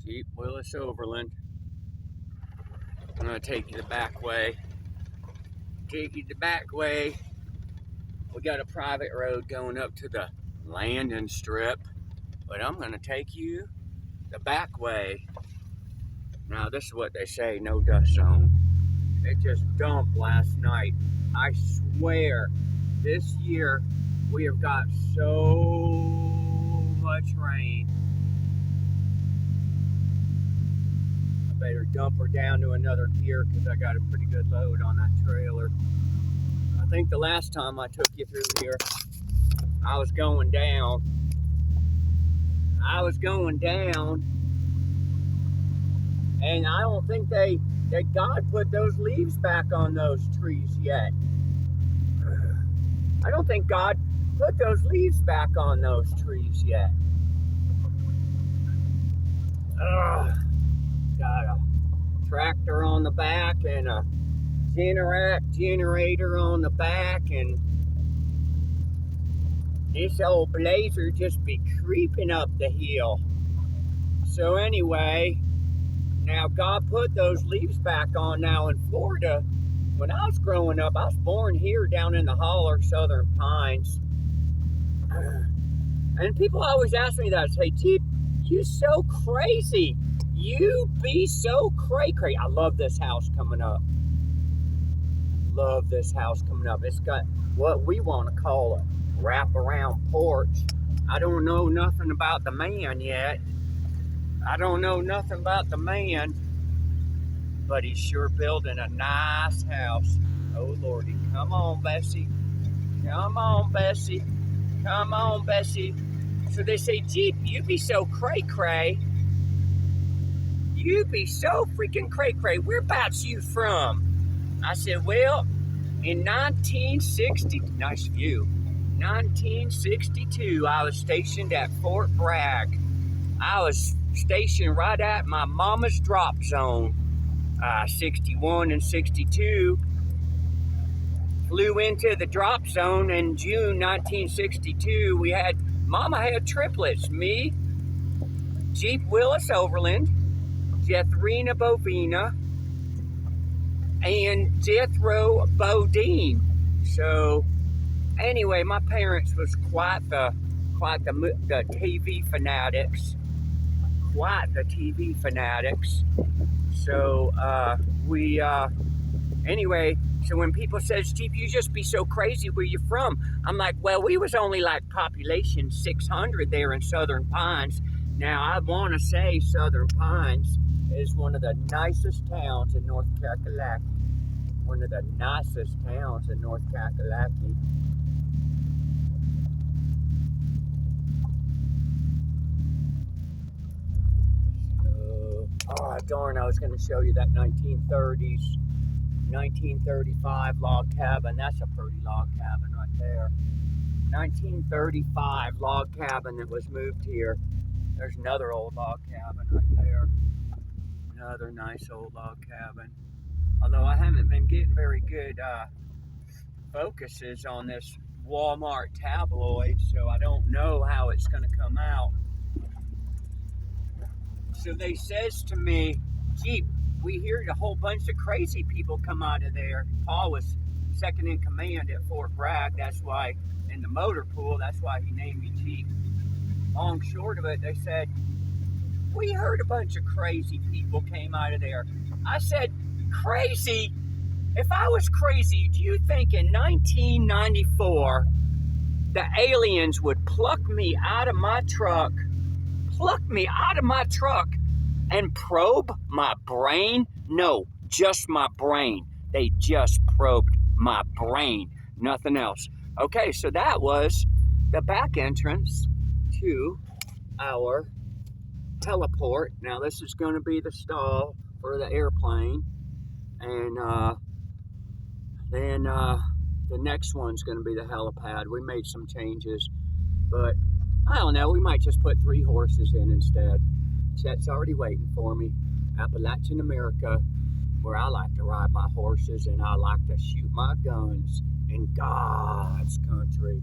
Jeep Willis Overland. I'm gonna take you the back way. Take you the back way. We got a private road going up to the landing strip, but I'm gonna take you the back way. Now this is what they say, no dust zone. It just dumped last night. I swear, this year we have got so much rain. I better dump her down to another gear because I got a pretty good load on that trailer. I think the last time I took you through here, I was going down. And I don't think that God put those leaves back on those trees yet. I don't think God put those leaves back on those trees yet. Got a tractor on the back and a generator on the back, and this old blazer just be creeping up the hill. So anyway, now God put those leaves back on now in Florida. When I was growing up, I was born here down in the holler, Southern Pines. And people always ask me that, say, Jeep, you so crazy. You be so cray-cray. I love this house coming up. It's got what we want to call a wraparound porch. I don't know nothing about the man yet. But he's sure building a nice house. Oh, Lordy. Come on, Bessie. So they say, Jeep, you be so cray-cray. You be so freaking cray-cray. Whereabouts you from? I said, well, in 1962, I was stationed at Fort Bragg. I was stationed right at my mama's drop zone. 61 and 62. Flew into the drop zone in June 1962. Mama had triplets. Me, Jeep Willis Overland, Jethrina Bovina, and Jethro Bodine. So anyway, my parents was quite the TV fanatics. So anyway, so when people says, Jeep, you just be so crazy, where you from? I'm like, well, we was only like population 600 there in Southern Pines. Now, I want to say Southern Pines is one of the nicest towns in North Kakalaki. Oh, darn, I was going to show you that 1935 log cabin. That's a pretty log cabin right there. 1935 log cabin that was moved here. There's another old log cabin right there. Another nice old log cabin. Although I haven't been getting very good focuses on this Walmart tabloid, so I don't know how it's going to come out. So they says to me, Jeep, we heard a whole bunch of crazy people come out of there. Paul was second in command at Fort Bragg. That's why, in the motor pool, that's why he named me Jeep. Long short of it, they said, we heard a bunch of crazy people came out of there. I said, crazy? If I was crazy, do you think in 1994 the aliens would pluck me out of my truck and probe my brain? No, just my brain. They just probed my brain, nothing else. Okay, so that was the back entrance to our heliport. Now this is going to be the stall for the airplane, and then the next one's going to be the helipad. We made some changes, but I don't know, we might just put 3 horses in instead. Chet's already waiting for me. Appalachian America, where I like to ride my horses and I like to shoot my guns in God's country.